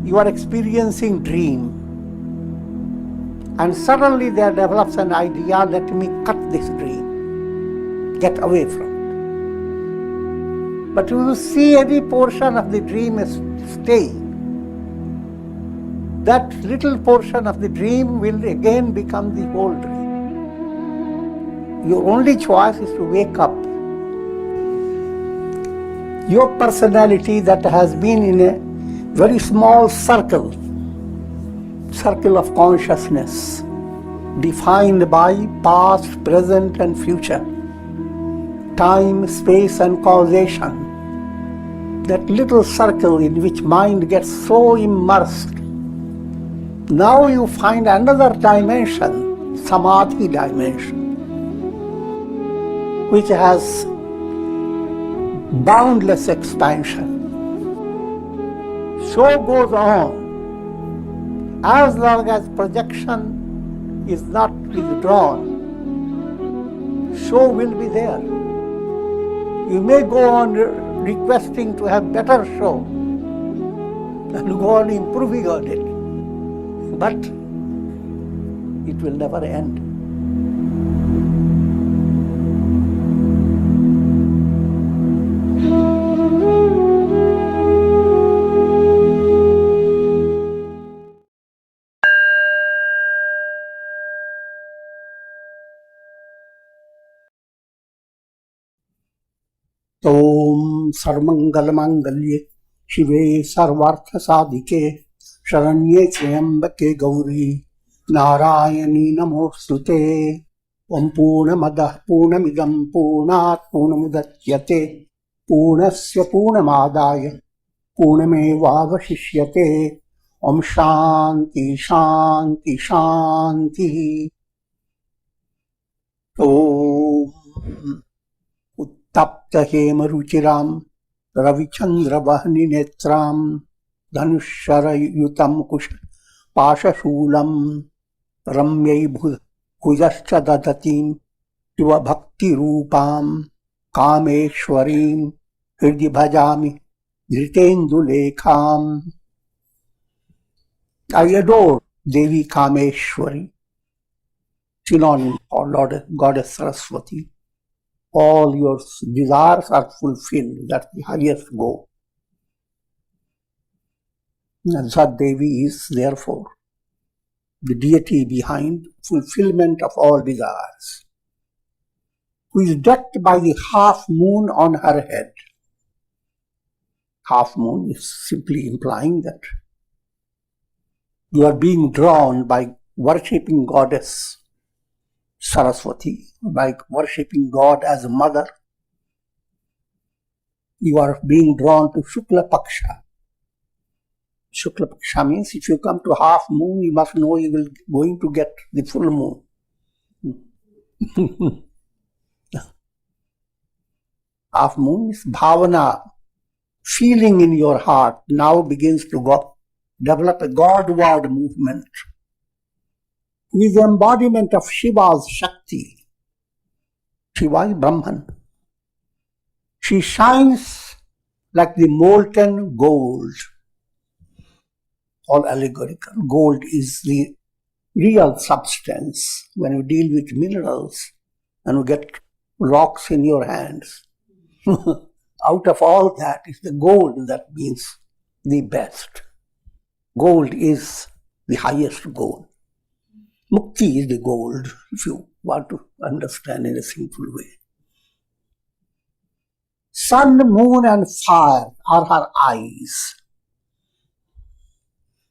You are experiencing dream, and suddenly there develops an idea, let me cut this dream, get away from it. But if you see any portion of the dream is staying, that little portion of the dream will again become the whole dream. Your only choice is to wake up. Your personality that has been in a very small circle of consciousness, defined by past, present and future, time, space and causation, that little circle in which mind gets so immersed. Now you find another dimension, samadhi dimension, which has boundless expansion. So goes on. As long as projection is not withdrawn, show will be there. You may go on requesting to have better show and go on improving on it, but it will never end. Om Sarmangalmangalye Shive Sarvartha Sadhike Sharanye Triambake Gauri Narayani Namostute Om Purnamadah Purnamidam Purnat Purnamudachyate Purnasya Purnamadaya Purnamevavashishyate Om Shanti Shanti Shanti. Om Tapta Hema Ruchiram Ravichandra Vahni Netram Dhanushara Yutam Kush Pasha Shulam Ramyai Bhujascha Dadatim Tiva Bhakti Rupam Kameshwarim Hridhi Bhajami Dhritendu Lekham. I adore Devi Kameshwari, synonym for Lord Goddess Saraswati. All your desires are fulfilled. That's the highest goal. And Sat Devi is therefore the deity behind fulfillment of all desires, who is decked by the half moon on her head. Half moon is simply implying that you are being drawn by worshipping Goddess Saraswati, by worshipping God as a mother. You are being drawn to Shukla Paksha. Shukla Paksha means if you come to half moon, you must know you will going to get the full moon. Half moon is bhavana, feeling in your heart now begins to develop a Godward movement, with the embodiment of Shiva's Shakti. Shiva is Brahman. She shines like the molten gold. All allegorical. Gold is the real substance. When you deal with minerals and you get rocks in your hands, out of all that is the gold that means the best. Gold is the highest gold. Mukti is the gold, if you want to understand in a simple way. Sun, moon and fire are her eyes.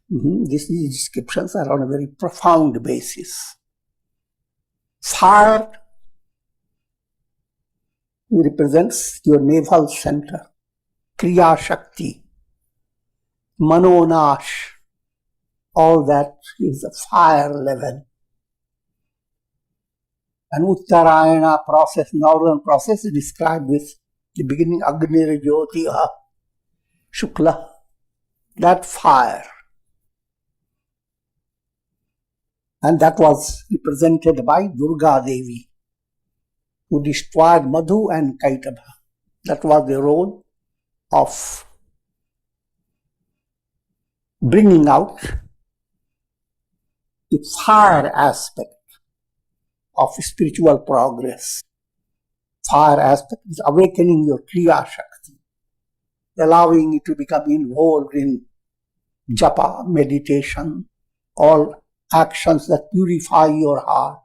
These descriptions are on a very profound basis. Fire represents your naval center, Kriya Shakti, Manonash, all that is the fire level. And Uttarayana process, northern process, is described with the beginning Agnir Jyotiha, Shukla, that fire. And that was represented by Durga Devi, who destroyed Madhu and Kaitaba. That was the role of bringing out the fire aspect of spiritual progress. Fire aspect is awakening your Kriya Shakti, allowing it to become involved in japa, meditation, all actions that purify your heart,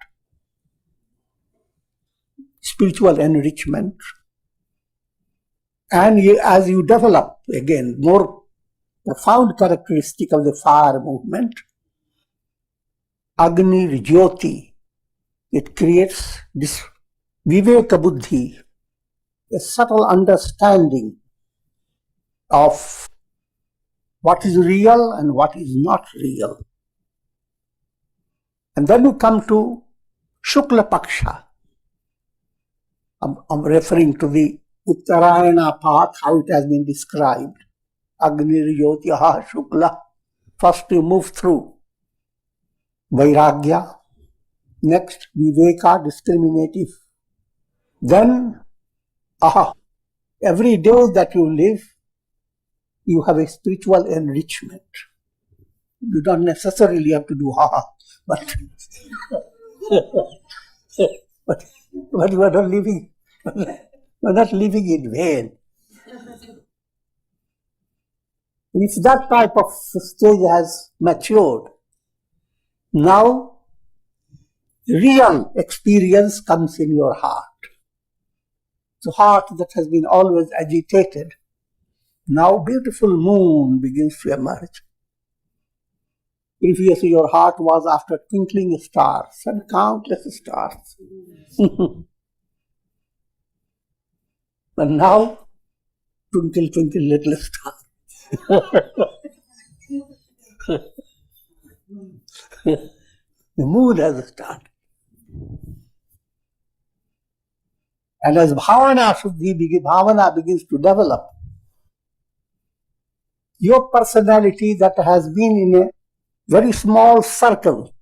spiritual enrichment. And as you develop, again, more profound characteristic of the fire movement, Agni Jyoti, it creates this Viveka Buddhi, a subtle understanding of what is real and what is not real. And then you come to Shukla Paksha. I'm referring to the Uttarayana path, how it has been described. Agni Jyotiha Shukla. First you move through Vairagya, next Viveka, discriminative. Then, every day that you live, you have a spiritual enrichment. You don't necessarily have to do but you are not living. You are not living in vain. If that type of stage has matured, now real experience comes in your heart. The heart that has been always agitated, now beautiful moon begins to emerge. Previously your heart was after twinkling stars and countless stars. But now, twinkle, twinkle, little star. The moon has started. And as bhavana begins to develop, your personality that has been in a very small circle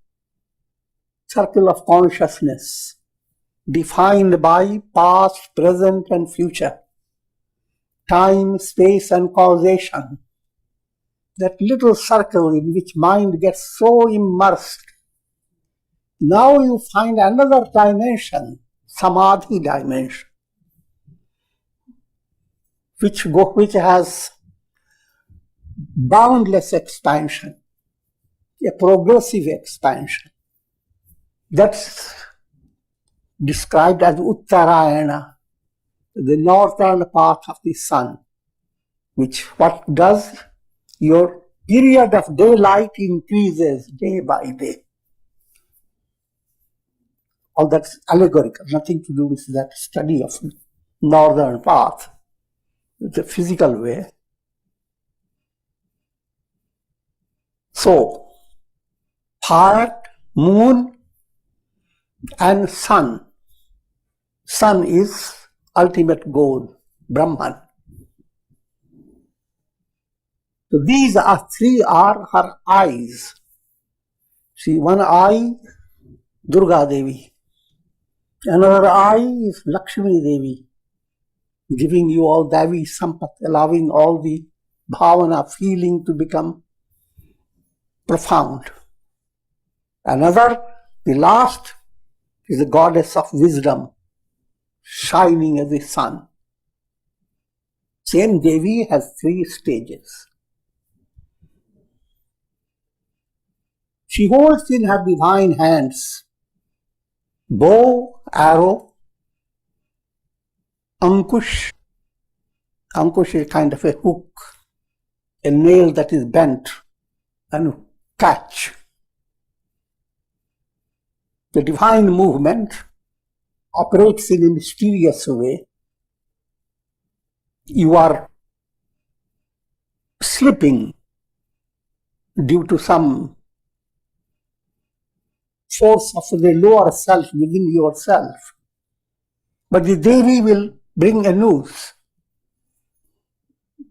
of consciousness, defined by past, present and future, time, space and causation, that little circle in which mind gets so immersed, now you find another dimension, Samadhi dimension, which has boundless expansion, a progressive expansion. That's described as Uttarayana, the northern path of the sun, which what does? Your period of daylight increases day by day. All that's allegorical, nothing to do with that study of northern path. It's a physical way. So, heart, moon and sun. Sun is ultimate goal, Brahman. So these three are her eyes. See, one eye, Durga Devi. Another eye is Lakshmi Devi, giving you all Devi Sampat, allowing all the bhavana feeling to become profound. Another, the last, is the goddess of wisdom, shining as the sun. Same Devi has 3 stages. She holds in her divine hands bow, arrow, ankush. Ankush is kind of a hook, a nail that is bent, and catch. The divine movement operates in a mysterious way. You are slipping due to some force of the lower self within yourself. But the Devi will bring a noose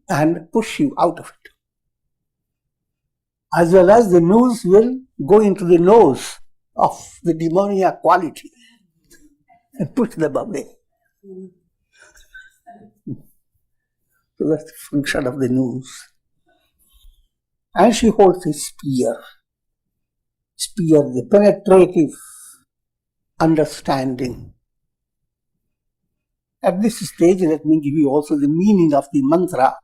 and push you out of it. As well as the noose will go into the nose of the demoniac quality and push them away. So that's the function of the noose. And she holds a spear, the penetrative understanding. At this stage, let me give you also the meaning of the mantra.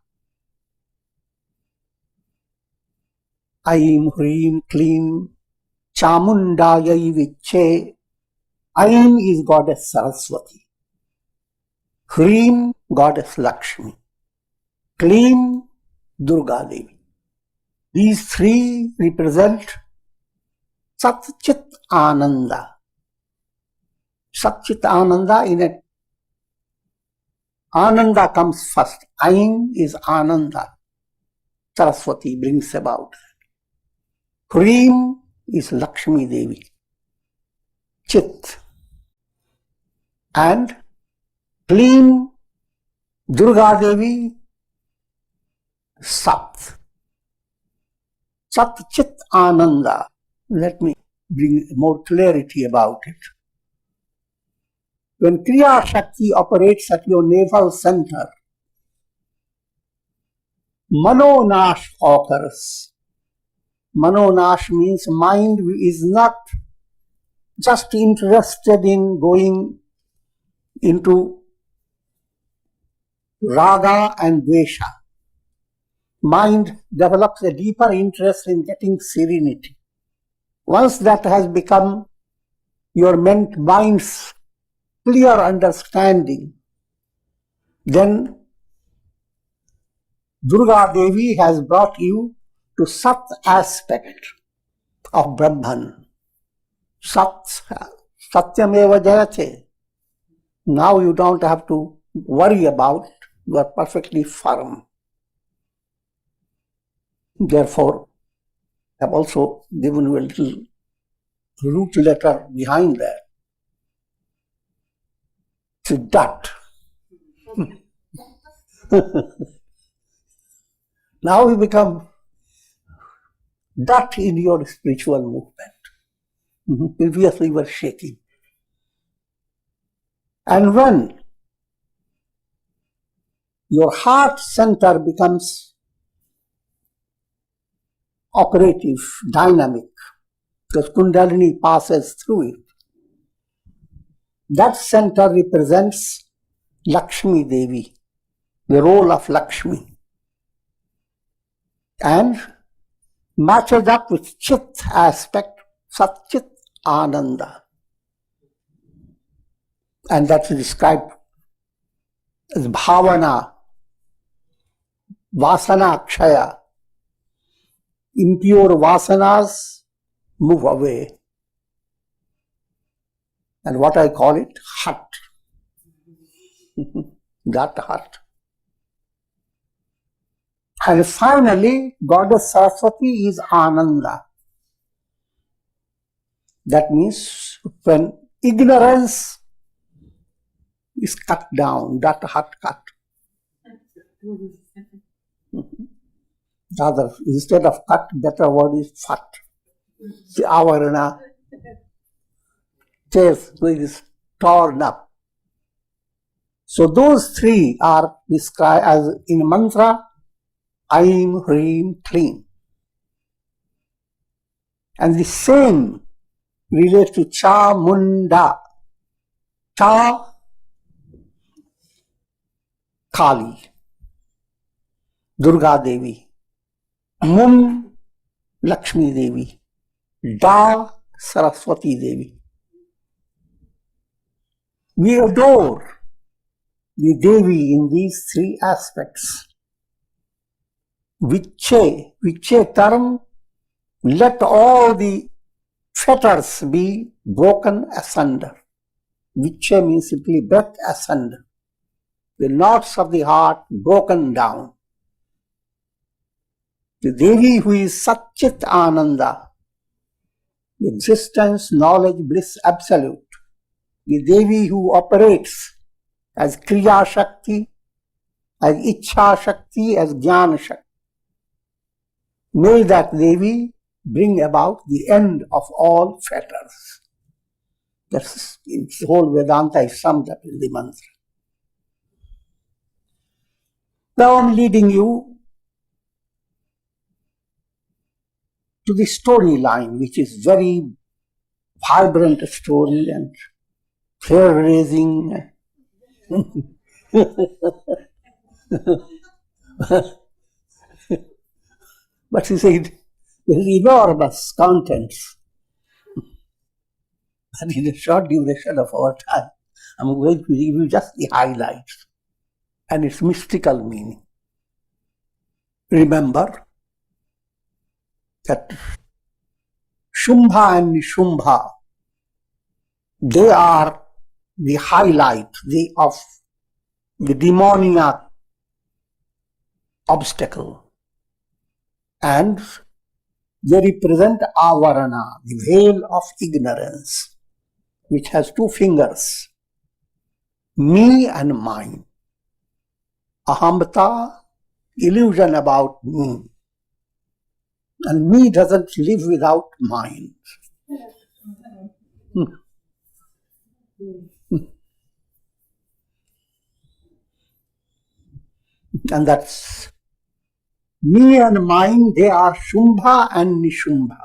Aim Hreem Kleem Chamundayai Viche. Aim is goddess Saraswati. Hreem, goddess Lakshmi. Kleem, Durga Devi. These three represent Sat Chit Ananda. Sat Chit Ananda, in it, Ananda comes first. Aim is Ananda. Saraswati brings about. Hreem is Lakshmi Devi. Chit. And Kleem, Durga Devi, Sat. Sat Chit Ananda. Let me bring more clarity about it. When Kriya Shakti operates at your navel center, Manonash occurs. Manonash means mind is not just interested in going into raga and dvesha. Mind develops a deeper interest in getting serenity. Once that has become your mind's clear understanding, then Durga Devi has brought you to Sat aspect of Brahman. Sat, Satyameva Jayate. Now you don't have to worry about it. You are perfectly firm. Therefore, I have also given you a little root letter behind that. It's a dot. Now you become dot in your spiritual movement. Previously you were shaking. And when your heart center becomes operative, dynamic, because Kundalini passes through it, that center represents Lakshmi Devi, the role of Lakshmi, and matches up with Chit aspect, Sat-Chit Ananda. And that's described as Bhavana, Vasana Kshaya. Impure vasanas move away. And what I call it, heart. That heart. And finally, Goddess Saraswati is Ananda. That means when ignorance is cut down, that heart cut. Rather, instead of cut, better word is fat. The avarana, chest is torn up. So those three are described as in mantra, Aim, Hreem, Kleem. And the same relates to Chamunda. Cha, Kali, Durga Devi. Mun, Lakshmi Devi. Da, Saraswati Devi. We adore the Devi in these three aspects. Viche term, let all the fetters be broken asunder. Viche means simply breath asunder. The knots of the heart broken down. The Devi who is Sat-Chit Ananda, existence, knowledge, bliss, absolute. The Devi who operates as Kriya Shakti, as Ichha Shakti, as Jnana Shakti. May that Devi bring about the end of all fetters. That's the whole Vedanta is summed up in the mantra. Now I'm leading you to the storyline, which is very vibrant story and hair-raising. But you see, there is enormous contents. And in a short duration of our time, I'm going to give you just the highlights and its mystical meaning. Remember that Shumbha and Nishubha, they are the highlight of the demoniac obstacle. And they represent Avarana, the veil of ignorance, which has two fingers, me and mine. Ahamta, illusion about me. And me doesn't live without mind. And that's me and mine, they are Shumbha and Nishubha.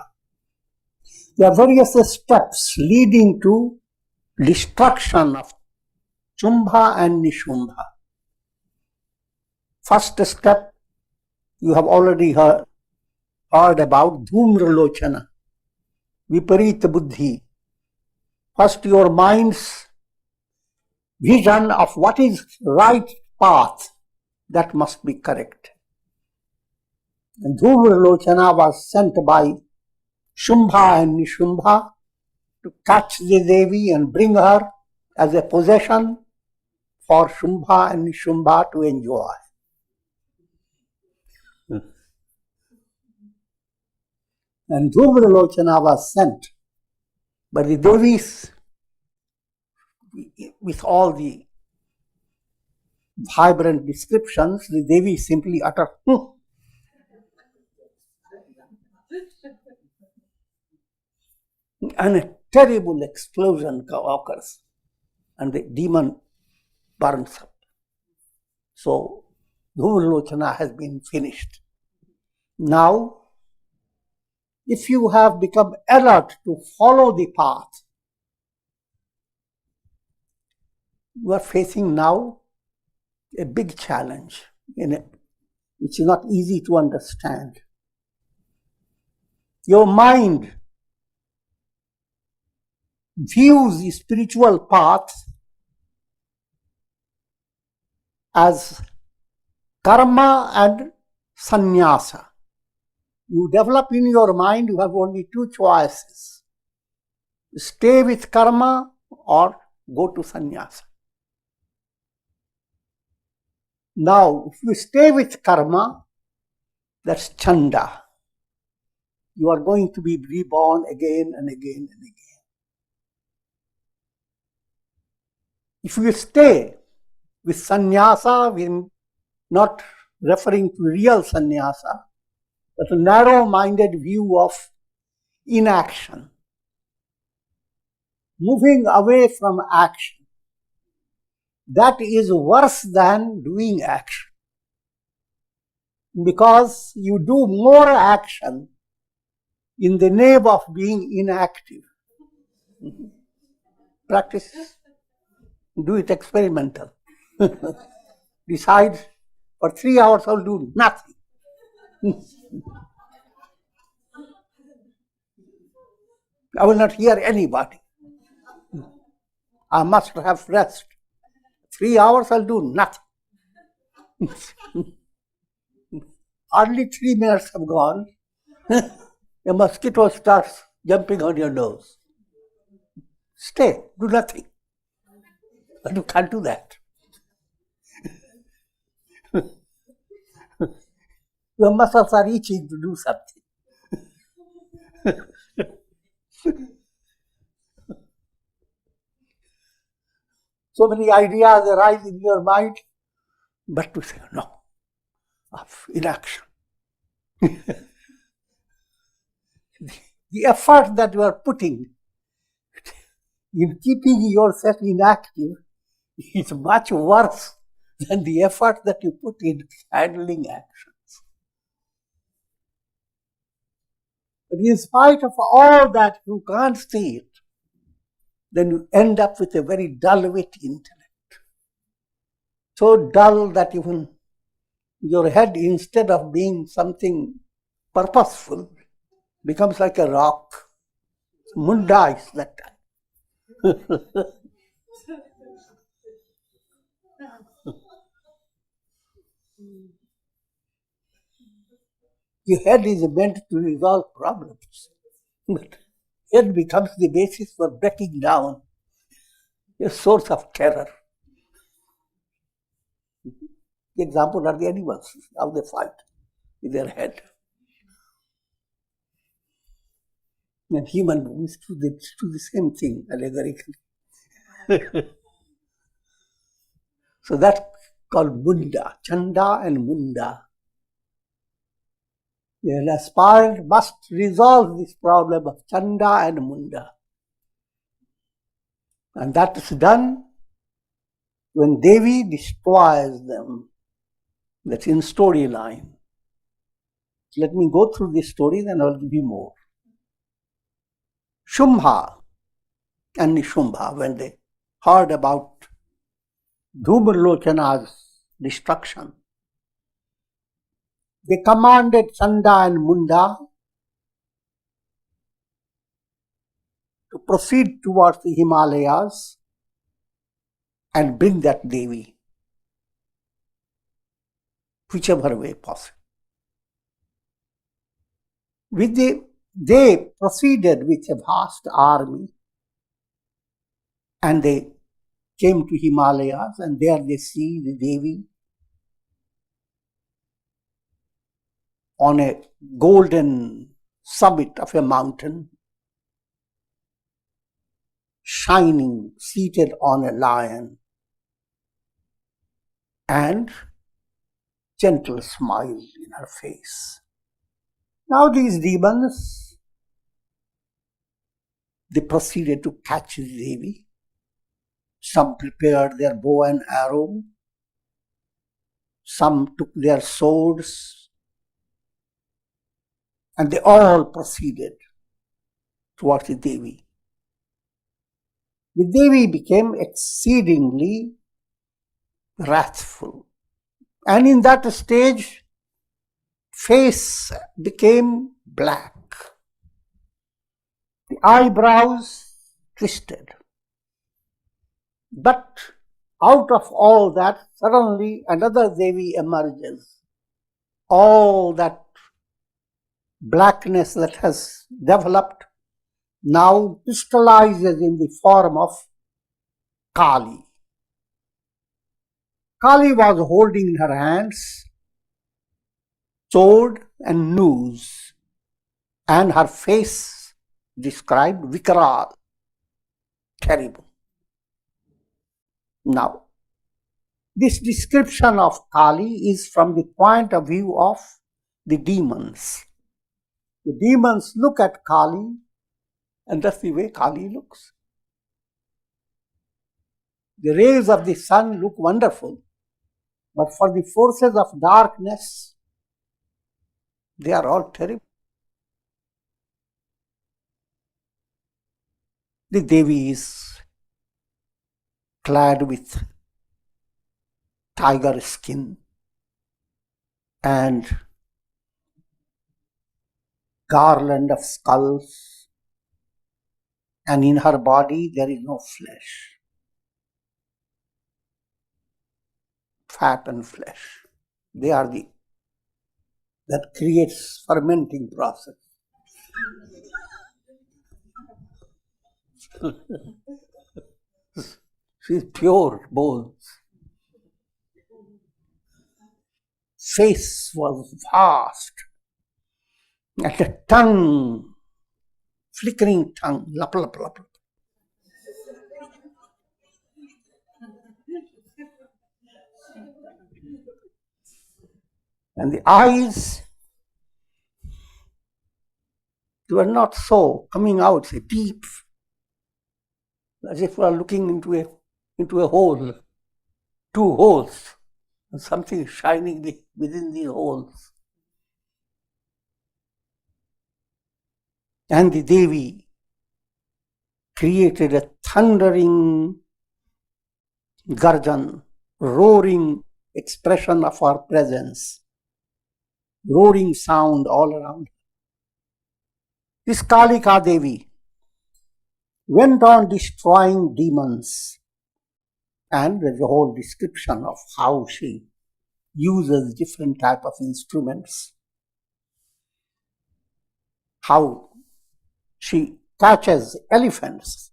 There are various steps leading to destruction of Shumbha and Nishubha. First step, you have already heard about Dhumralochana, Viparita Buddhi. First, your mind's vision of what is right path, that must be correct. And Dhumralochana was sent by Shumbha and Nishubha to catch the Devi and bring her as a possession for Shumbha and Nishubha to enjoy. And Dhumralochana was sent by the Devis with all the vibrant descriptions. The Devi simply uttered, and a terrible explosion occurs, and the demon burns up. So, Dhumralochana has been finished. Now, if you have become alert to follow the path, you are facing now a big challenge in it, which is not easy to understand. Your mind views the spiritual path as karma and sannyasa. You develop in your mind, you have only two choices. Stay with karma or go to sannyasa. Now, if you stay with karma, that's chanda. You are going to be reborn again and again and again. If you stay with sannyasa, we're not referring to real sannyasa, but a narrow-minded view of inaction, moving away from action. That is worse than doing action, because you do more action in the name of being inactive. Practice, do it experimental. Decide for 3 hours I'll do nothing. I will not hear anybody. I must have rest. 3 hours I'll do nothing. Hardly 3 minutes have gone. A mosquito starts jumping on your nose. Stay, do nothing. But you can't do that. Your muscles are itching to do something. So many ideas arise in your mind, but to say no, of inaction. The effort that you are putting in keeping yourself inactive is much worse than the effort that you put in handling actions. But in spite of all that, you can't see it. Then you end up with a very dull-witted intellect. So dull that even your head, instead of being something purposeful, becomes like a rock. Munda is that time. The head is meant to resolve problems. But head becomes the basis for breaking down, a source of terror. The example are the animals, how they fight with their head. And human beings do the same thing allegorically. So that's called Munda, Chanda and Munda. An aspirant must resolve this problem of Chanda and Munda. And that is done when Devi destroys them. That's in storyline. Let me go through this story, then I'll give you more. Shumbha and Nishubha, when they heard about Dhumarlochana's destruction, they commanded Chanda and Munda to proceed towards the Himalayas and bring that Devi, whichever way possible. They proceeded with a vast army and they came to Himalayas, and there they see the Devi on a golden summit of a mountain, shining, seated on a lion, and gentle smile in her face. Now these demons, they proceeded to catch the Devi. Some prepared their bow and arrow. Some took their swords. And they all proceeded towards the Devi. The Devi became exceedingly wrathful. And in that stage, face became black. The eyebrows twisted. But out of all that, suddenly another Devi emerges. All that blackness that has developed now crystallizes in the form of Kali. Kali was holding in her hands sword and noose, and her face described Vikral, terrible. Now, this description of Kali is from the point of view of the demons. The demons look at Kali, and that's the way Kali looks. The rays of the sun look wonderful, but for the forces of darkness, they are all terrible. The Devi is clad with tiger skin and garland of skulls, and in her body there is no flesh, fat and flesh. They are that creates fermenting process. She is pure bones. Face was vast, and a tongue, flickering tongue, lap, lap, lap. And the eyes, they were not so coming out, say, deep, as if we are looking into a hole, two holes, and something shining within the holes. And the Devi created a thundering garjan, roaring expression of her presence, roaring sound all around. This Kalika Devi went on destroying demons, and there's a whole description of how she uses different type of instruments, how she catches elephants,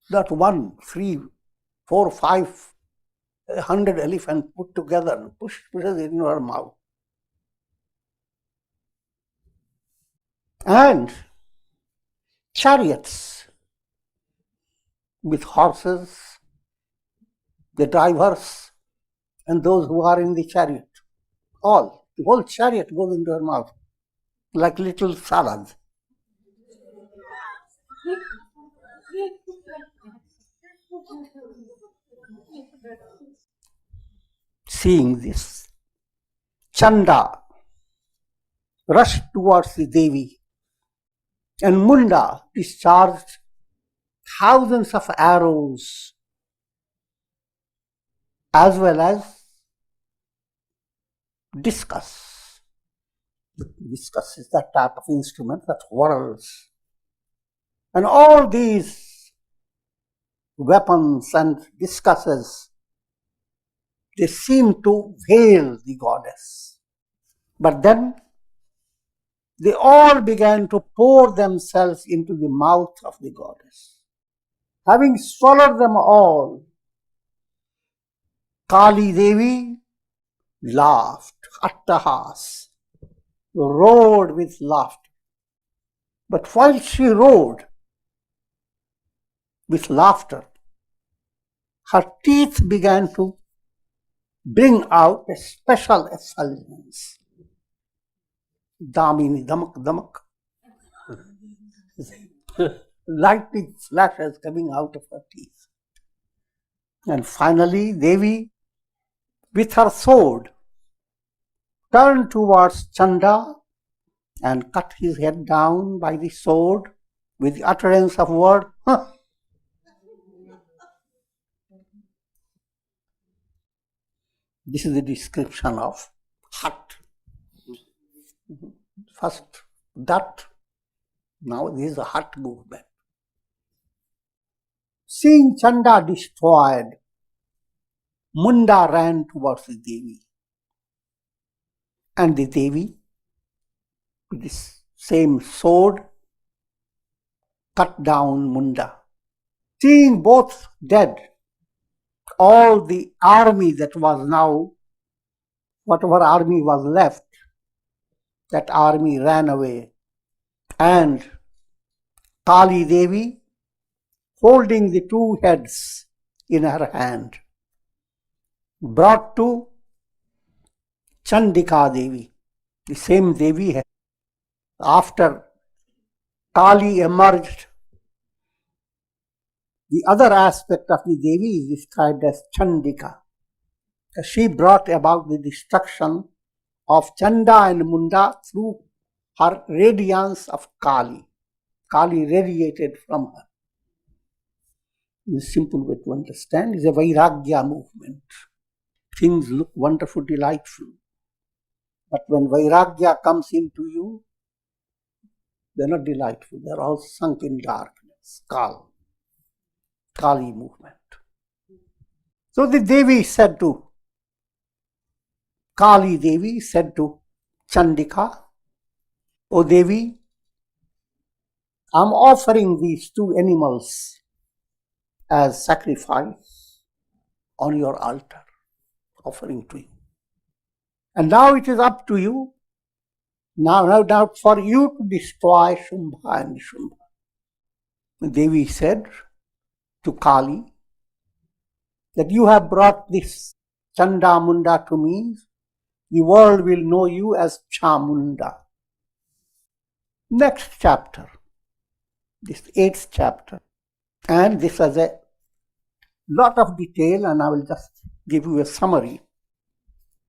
not 1, 3, 4, 5, 100 elephants put together and pushes it in her mouth. And chariots with horses, the drivers, and those who are in the chariot. The whole chariot goes into her mouth like little salad. Seeing this, Chanda rushed towards the Devi, and Munda discharged thousands of arrows as well as discus. Discus is that type of instrument that whirls. And all these weapons and discuses, they seem to veil the goddess. But then they all began to pour themselves into the mouth of the goddess. Having swallowed them all, Kali Devi laughed, attahas, roared with laughter. But while she roared with laughter, her teeth began to bring out a special effulgence. Damini, damak, damak. Lightning flashes coming out of her teeth. And finally, Devi, with her sword, turned towards Chanda and cut his head down by the sword with the utterance of word, huh. This is the description of hut. First that, now this is a hut movement. Seeing Chanda destroyed, Munda ran towards the Devi. And the Devi, with this same sword, cut down Munda. Seeing both dead, all the army that was now, whatever army was left, that army ran away. And Kali Devi, holding the two heads in her hand, brought to Chandika Devi, the same Devi. After Kali emerged, the other aspect of the Devi is described as Chandika. She brought about the destruction of Chanda and Munda through her radiance of Kali. Kali radiated from her. The simple way to understand is a Vairagya movement. Things look wonderful, delightful. But when Vairagya comes into you, they're not delightful. They're all sunk in darkness. Kali movement. So the Devi said to, Kali Devi said to Chandika, O Devi, I'm offering these two animals as sacrifice on your altar, offering to you. And now it is up to you, now for you to destroy Shumbha and Shumbha. The Devi said to Kali that you have brought this Chanda Munda to me, the world will know you as Chamunda. Next chapter, this 8th chapter, and this has a lot of detail, and I will just give you a summary.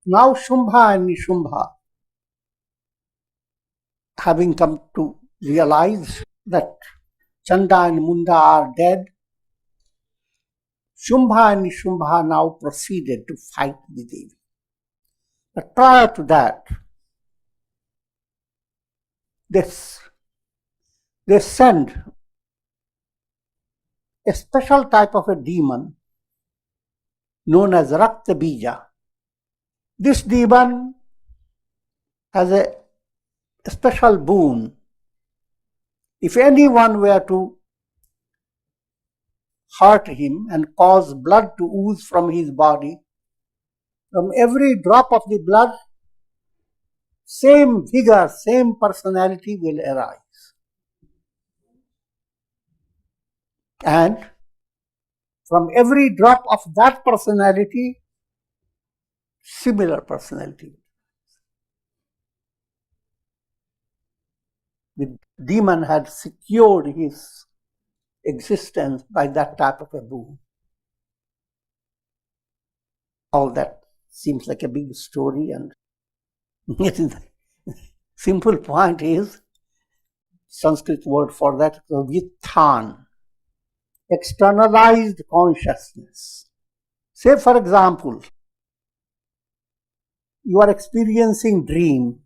Now Shumbha and Nishubha, having come to realized that Chanda and Munda are dead, Shumbha and Nishumbha now proceeded to fight the Devi. But prior to that, they sent a special type of a demon known as Rakta Bija. This demon has a special boon. If anyone were to hurt him and cause blood to ooze from his body, from every drop of the blood, same vigor, same personality will arise. And from every drop of that personality, similar personality. The demon had secured his existence by that type of a boon. All that seems like a big story, and the simple point is, Sanskrit word for that is vithan, externalized consciousness. Say, for example, you are experiencing dream,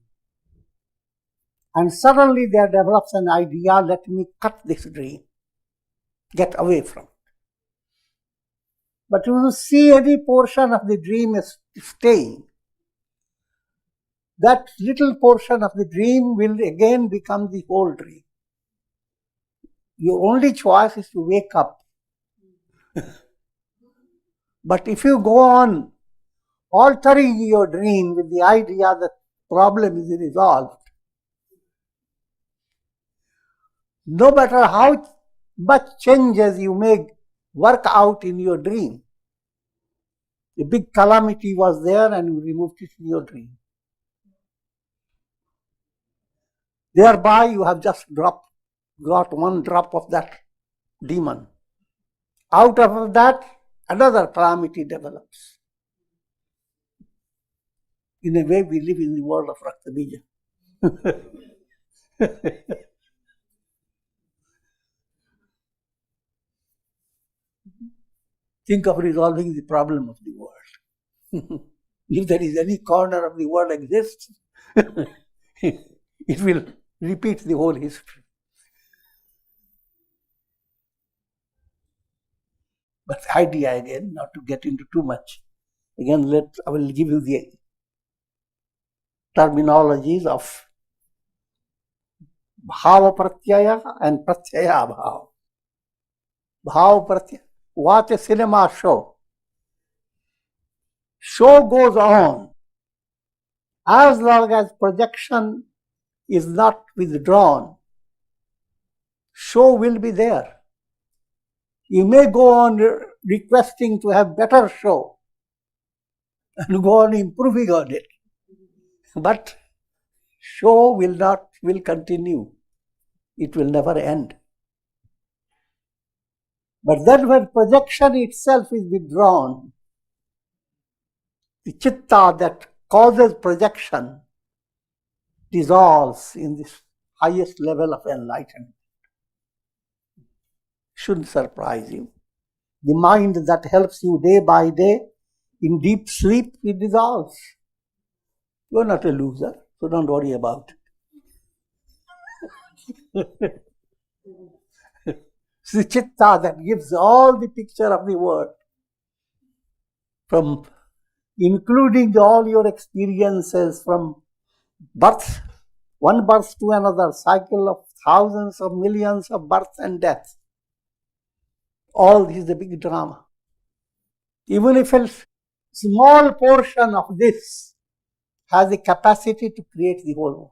and suddenly there develops an idea, let me cut this dream, get away from it. But if you see any portion of the dream is staying, that little portion of the dream will again become the whole dream. Your only choice is to wake up. But if you go on altering your dream with the idea that problem is resolved, no matter how much changes you may work out in your dream, a big calamity was there and you removed it in your dream. Thereby you have just got one drop of that demon. Out of that, another calamity develops. In a way, we live in the world of Rakta Bija. Think of resolving the problem of the world. If there is any corner of the world exists, it will repeat the whole history. But the idea again, not to get into too much, again I will give you the terminologies of bhava pratyaya and pratyaya bhava. Bhava pratyaya. Watch a cinema show. Show goes on as long as projection is not withdrawn. Show will be there. You may go on requesting to have better show and go on improving on it, but show will continue. It will never end. But then when projection itself is withdrawn, the chitta that causes projection dissolves in this highest level of enlightenment. Shouldn't surprise you. The mind that helps you day by day in deep sleep, it dissolves. You're not a loser, so don't worry about it. It's the chitta that gives all the picture of the world, from including all your experiences from birth, one birth to another, cycle of thousands of millions of births and deaths. All this is a big drama. Even if a small portion of this has the capacity to create the whole world.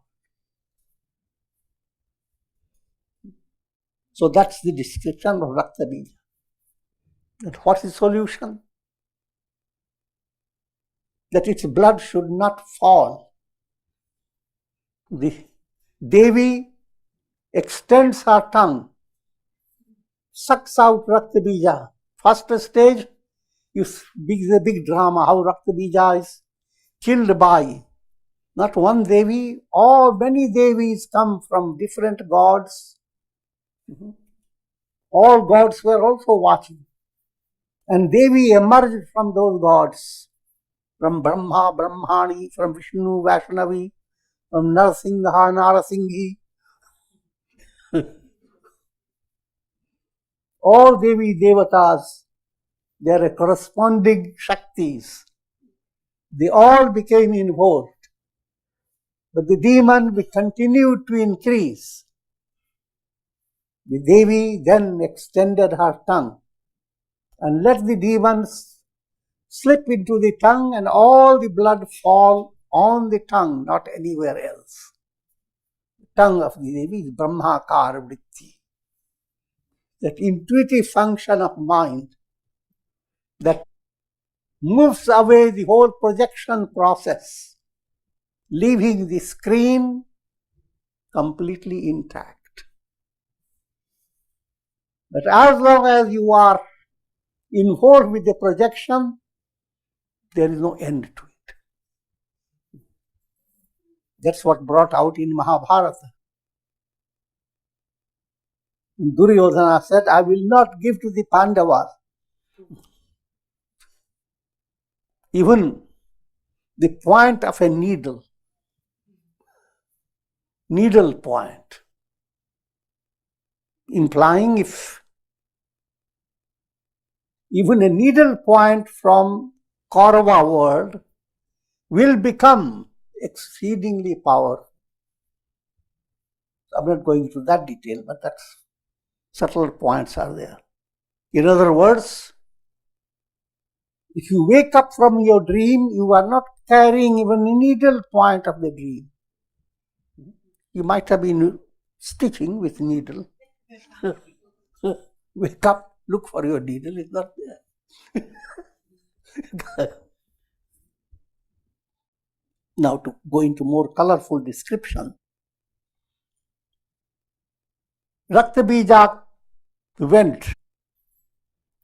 So that's the description of Rakta Bija. And what is the solution? That its blood should not fall. The Devi extends her tongue, sucks out Rakta Bija. First stage, is a big drama, how Rakta Bija is killed by Not one Devi, or many Devis come from different gods. All gods were also watching. And Devi emerged from those gods, from Brahma, Brahmani, from Vishnu, Vaishnavi, from Narasingha, Narasinghi. All Devi Devatas, their corresponding Shaktis, they all became involved. But the demon continued to increase. The Devi then extended her tongue and let the demons slip into the tongue, and all the blood fall on the tongue, not anywhere else. The tongue of the Devi is Brahmakara Vritti. That intuitive function of mind that moves away the whole projection process, leaving the screen completely intact. But as long as you are involved with the projection, there is no end to it. That's what brought out in Mahabharata. Duryodhana said, I will not give to the Pandavas even the point of a needle point, implying if even a needle point from Kaurava world will become exceedingly powerful. I'm not going into that detail, but that's subtle points are there. In other words, if you wake up from your dream, you are not carrying even a needle point of the dream. You might have been stitching with needle. Wake up, look for your needle, it's not there. Now to go into more colorful description. Raktabija went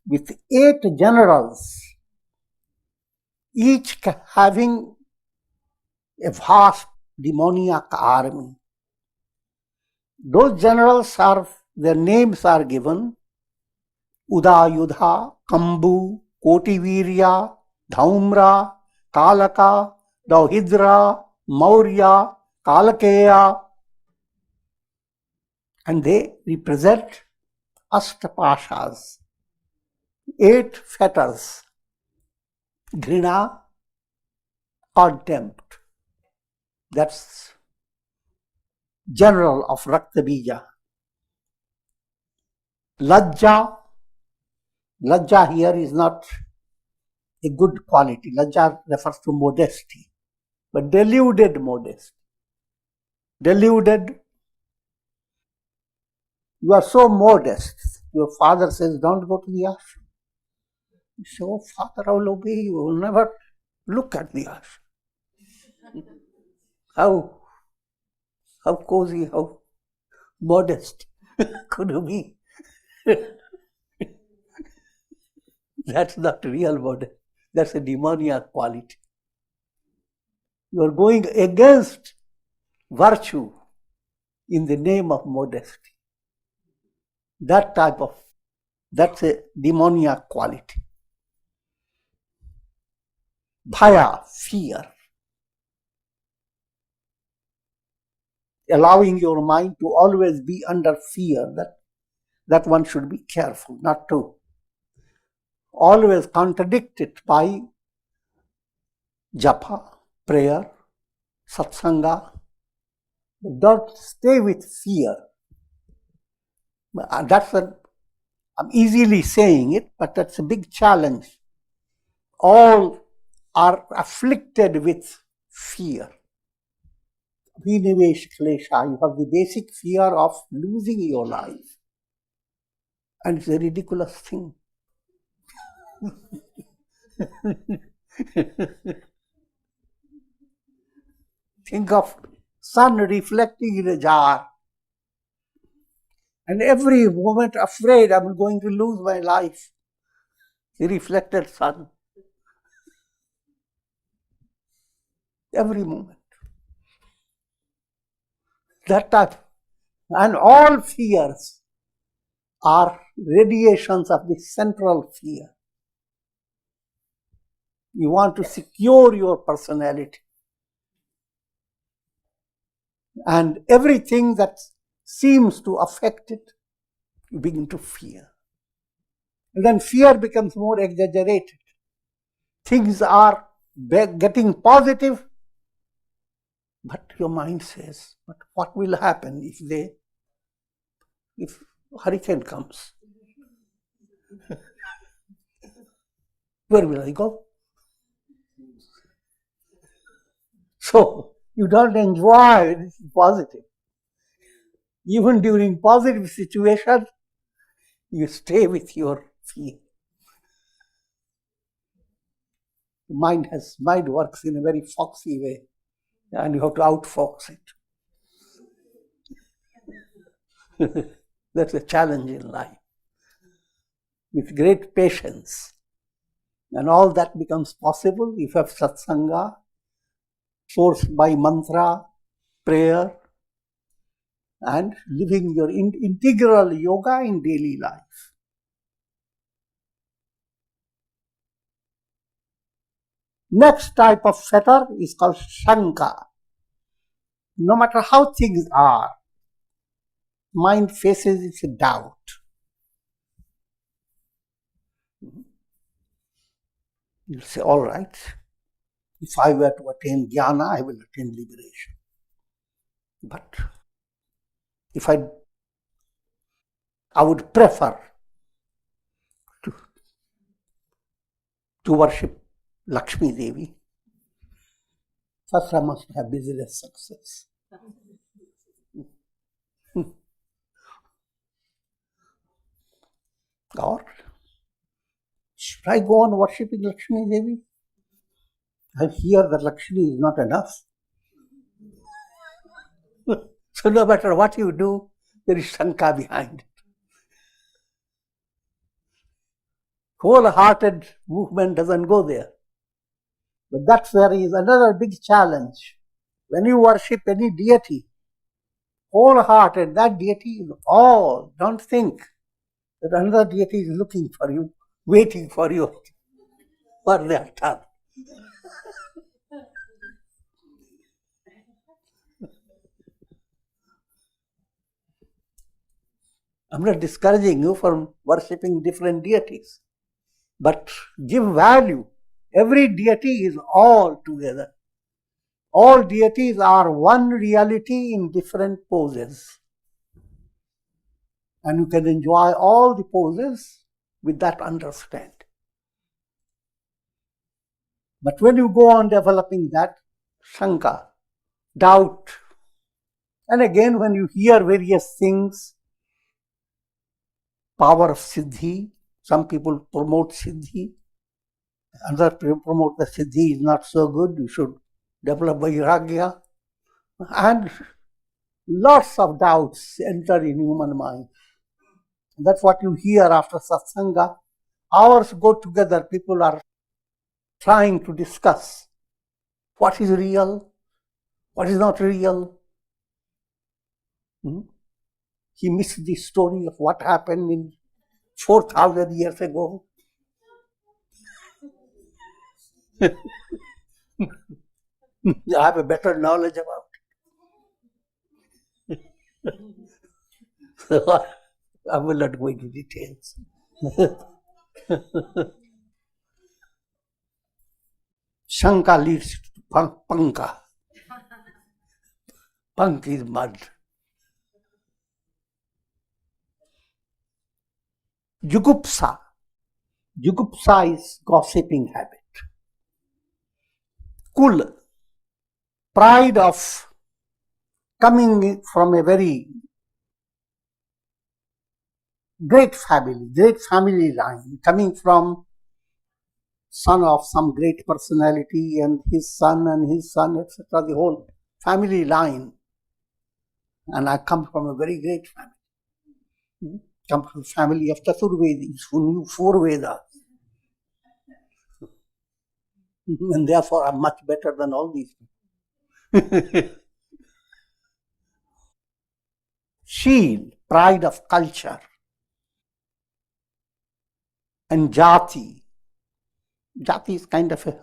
with 8 generals, each having a vast demoniac army. Those generals their names are given: Udayudha, Kambu, Kotivirya, Dhaumra, Kalaka, Dauhidra, Maurya, Kalakeya, and they represent Ashtapashas, 8 fetters: Grina, contempt. That's general of Raktabija. Lajja here is not a good quality. Lajja refers to modesty, but deluded modesty. Deluded, you are so modest. Your father says, don't go to the ashram. You say, oh, Father, I will obey you. I will never look at the ashram. How cozy, how modest could you be? That's not real modesty. That's a demoniac quality. You are going against virtue in the name of modesty. That's a demoniac quality. Bhaya, fear. Allowing your mind to always be under fear, that one should be careful not to always contradict it by japa, prayer, satsanga. But don't stay with fear. I'm easily saying it, but that's a big challenge. All are afflicted with fear. Vinivesh klesha, you have the basic fear of losing your life. And it's a ridiculous thing. Think of sun reflecting in a jar. And every moment afraid I'm going to lose my life. The reflected sun. Every moment. That type. And all fears are radiations of the central fear. You want to secure your personality. And everything that seems to affect it, you begin to fear. And then fear becomes more exaggerated. Things are getting positive, but your mind says, but what will happen if hurricane comes? Where will I go? So you don't enjoy this positive. Even during positive situations, you stay with your fear. Mind works in a very foxy way, and you have to outfox it. That's a challenge in life. With great patience. And all that becomes possible if you have satsanga, sourced by mantra, prayer, and living your integral yoga in daily life. Next type of fetter is called shanka. No matter how things are, mind faces its doubt. You'll say, all right, if I were to attain jnana, I will attain liberation. But if I would prefer to worship Lakshmi Devi, first I must have business success. Or should I go on worshipping Lakshmi Devi? I hear that Lakshmi is not enough. So no matter what you do, there is shanka behind it. Wholehearted movement doesn't go there. But that's where is another big challenge. When you worship any deity, wholehearted, that deity is all. Don't think that another deity is looking for you, waiting for you for their turn. I'm not discouraging you from worshipping different deities, but give value. Every deity is all together. All deities are one reality in different poses. And you can enjoy all the poses with that understanding. But when you go on developing that shanka, doubt, and again when you hear various things, power of siddhi, some people promote siddhi, others promote the siddhi is not so good, you should develop vairagya, and lots of doubts enter in human mind. That's what you hear after satsanga. Hours go together, people are trying to discuss what is real, what is not real. He missed the story of what happened in 4,000 years ago. I have a better knowledge about it. So I will not go into details. Shanka leads to panka. Punk is mud. Jugupsa. Jugupsa is gossiping habit. Kul. Pride of coming from a very great family line, coming from son of some great personality and his son, etc., the whole family line. And I come from a very great family. Come from the family of Chaturvedis who knew 4 Vedas. And therefore I'm much better than all these people. shield, pride of culture, and jati. Jati is kind of a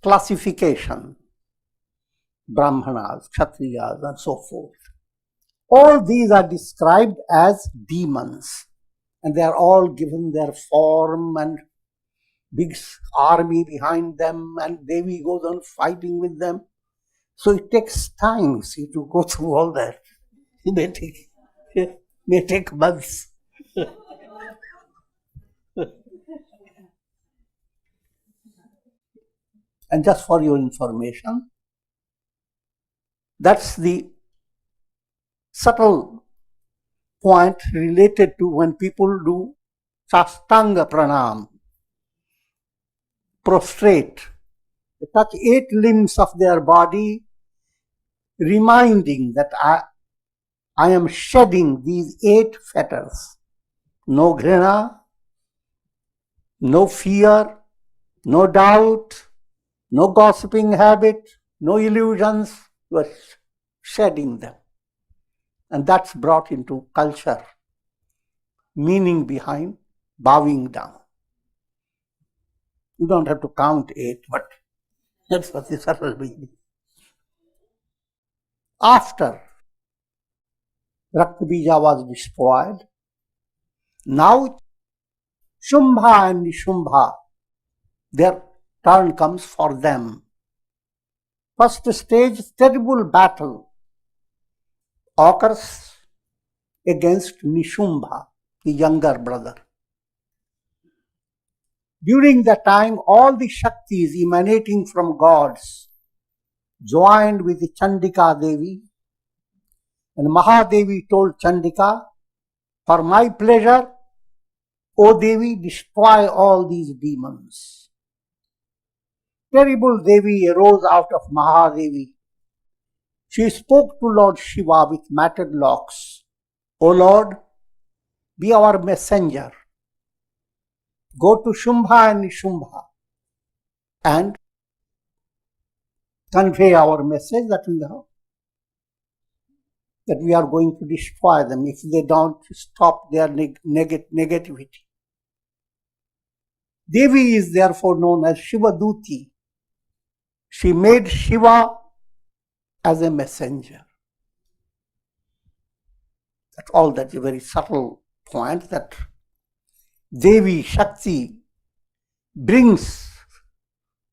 classification, brahmanas, kshatriyas, and so forth. All these are described as demons, and they are all given their form and big army behind them, and Devi goes on fighting with them. So it takes time, see, to go through all that. It may take months. And just for your information, that's the subtle point related to when people do Sastanga Pranam, prostrate, they touch 8 limbs of their body, reminding that I am shedding these 8 fetters. No grina, no fear, no doubt, no gossiping habit, no illusions. You are shedding them. And that's brought into culture, meaning behind bowing down. You don't have to count 8, but that's what the subtle meaning. After Raktabija was destroyed, now Shumbha and Nishubha, their turn comes for them. First stage, terrible battle occurs against Nishubha, the younger brother. During that time, all the Shaktis emanating from gods joined with the Chandika Devi, and Mahadevi told Chandika, for my pleasure, O Devi, destroy all these demons. Terrible Devi arose out of Mahadevi. She spoke to Lord Shiva with matted locks. O Lord, be our messenger. Go to Shumbha and Nishubha and convey our message that we are going to destroy them if they don't stop their negativity. Devi is therefore known as Shivaduti. She made Shiva as a messenger. That's all. That's a very subtle point, that Devi Shakti brings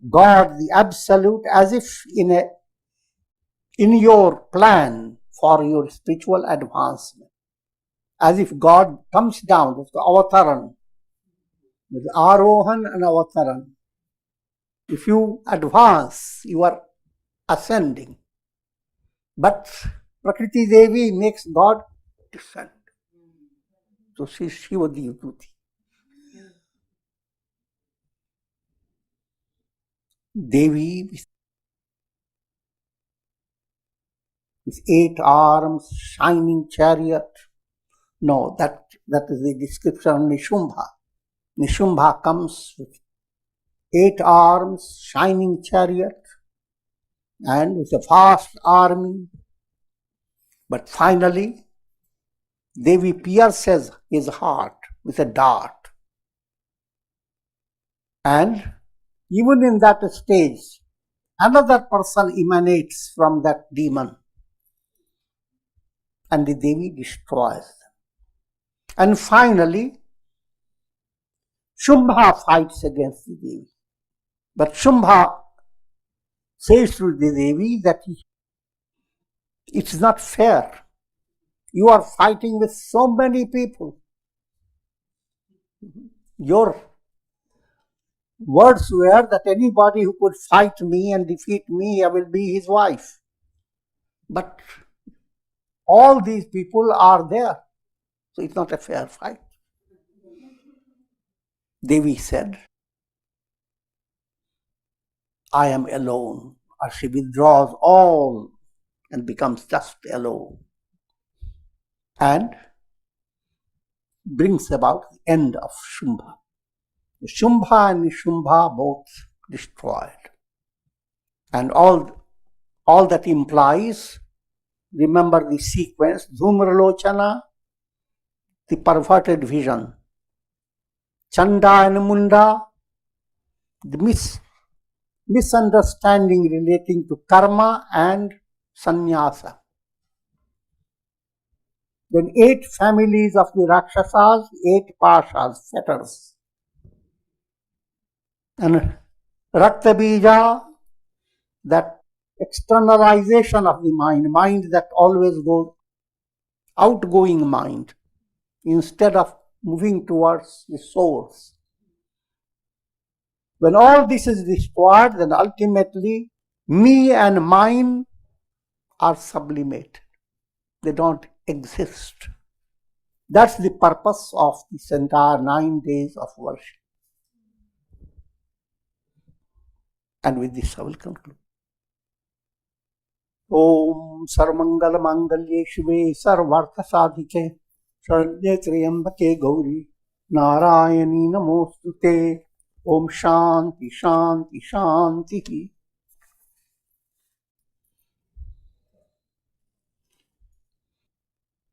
God, the Absolute, as if in your plan for your spiritual advancement. As if God comes down, that's the avataran. There's Arohan and Avataran. If you advance, you are ascending. But Prakriti Devi makes God descend. So she is Shivaduti. Devi with 8 arms, shining chariot. No, that is the description of Nishubha. Nishubha comes with 8 arms, shining chariot, and with a vast army. But finally, Devi pierces his heart with a dart. And even in that stage, another person emanates from that demon, and the Devi destroys them. And finally, Shumbha fights against the Devi. But Shumbha says to the Devi that it's not fair. You are fighting with so many people. Your words were that anybody who could fight me and defeat me, I will be his wife. But all these people are there. So it's not a fair fight. Devi said, I am alone. Or she withdraws all and becomes just alone. And brings about the end of Shumbha. The Shumbha and Nishubha both destroyed. And all that implies remember the sequence, Dhumralochana, the perverted vision, Chanda and Munda, the misunderstanding relating to karma and sannyasa. Then 8 families of the Rakshasas, 8 pashas, fetters. And Raktabija, that externalization of the mind that always goes, outgoing mind, instead of moving towards the source. When all this is destroyed, then ultimately me and mine are sublimated. They don't exist. That's the purpose of this entire 9 days of worship. And with this I will conclude. Om Sarvamangala Mangalye Shive Sarvartha Sadhike Sharanye Triyambake Gauri Narayani Namostute. Om Shanti Shanti Shanti.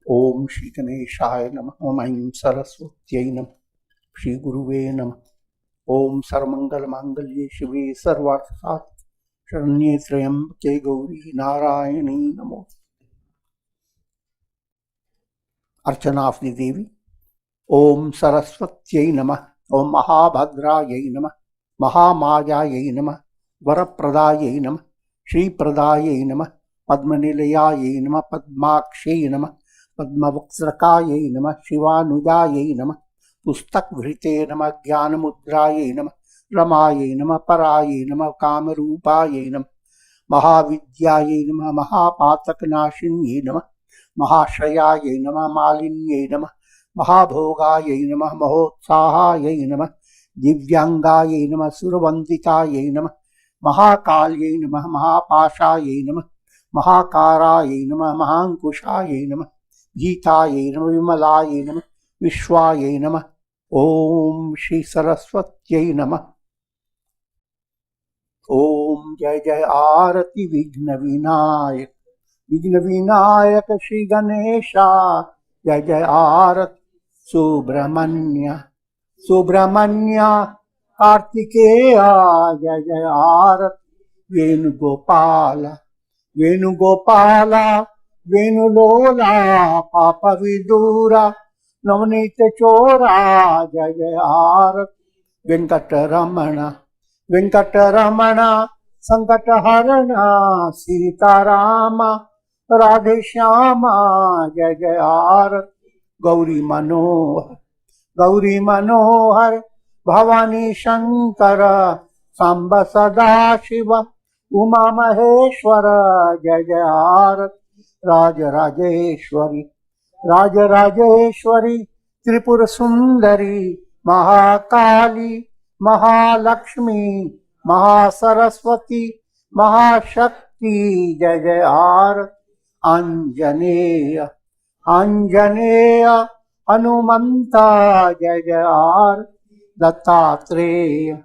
Om Shri Ganeshaya Namah. Om Aim Saraswatyai Namah. Shri Guruve Namah. Om Sarvamangala Mangalye Shive Sarvartha Sadhike Sharanye Triyambake Gauri Narayani Namostute. Archana of the Devi. Om Saraswatyai Namah. Om Mahabhadrayai Namah. Mahamayayai Namah. Varapradayai Namah. Shri Pradayai Namah. Padmanilayayai Namah. Padmakshai Namah. Padmavaksrakayai Namah. Shivanudayai Namah. Pustakvrite Namah. Jnanamudrayai Namah. Ramayai Namah. Parayai Namah. Kamarupayai Namah. Mahavidyayai Namah. Mahapataknashinyai Namah. Mahashayayai Namah. Malinyai Namah. Mahabhogayai Namah. Mahotsahayai Namah. Divyangaye Namah. Suravanditaye Namah. Mahakalye Namah. Mahapashaye Namah. Mahakaraye Namah. Mahankushaye Namah. Gitaye Namah. Vimalaye Namah. Vishwaye Namah. Om Shri Saraswatyai Namah. Om Jai Jai Arati Vigna Vinayak. Vigna Vinayak Shri Ganesha. Jai Jai Arati Subramanya. Subramanya Kartikeya. Jai Jai Arati Venugopala. Venugopala. Venulola Papa Vidura. Navanita Chora. Jai Jai Arati Venkataramana. Venkataramana Sankataharana Sitarama Radheshyama. Jai Jai Arati Gauri Manohar. Gauri Manohar Bhavani Shankara Samba Sada Shiva Uma Maheshwara. Jai Jai Arati Raja Rajeshwari. Raja Rajeshwari Tripura Sundari Mahakali Mahalakshmi Mahasaraswati Mahashakti. Jai Jai Arati Anjaneya. Anjaneya Hanumanta. Jai Jai Arati Dattatreya.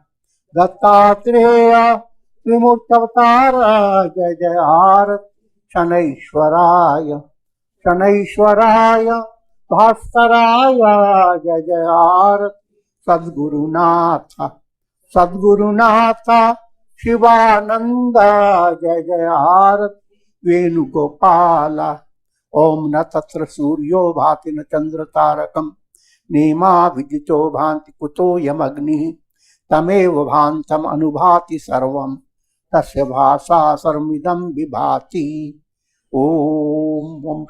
Dattatreya Trimurtavatara. Jai Jai Arati Shanaishwaraya. Shanaishwaraya Bhaskaraya. Jai Jai Arati Sadgurunatha. Sadgurunatha Shivananda. Jai Jai Arati Venugopala. Om na tatra suryo bhati na chandra tarakam nema vidito bhanti kuto yamagni tameva bhantam anubhati sarvam tasya bhasa sarmidam vibhati. Om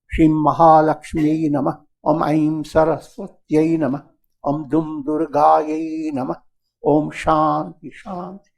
Shri Mahalakshmi Namah. Om Aim Saraswatyai Namah. Om Dum Durgayai Namah. Om Shanti Shanti.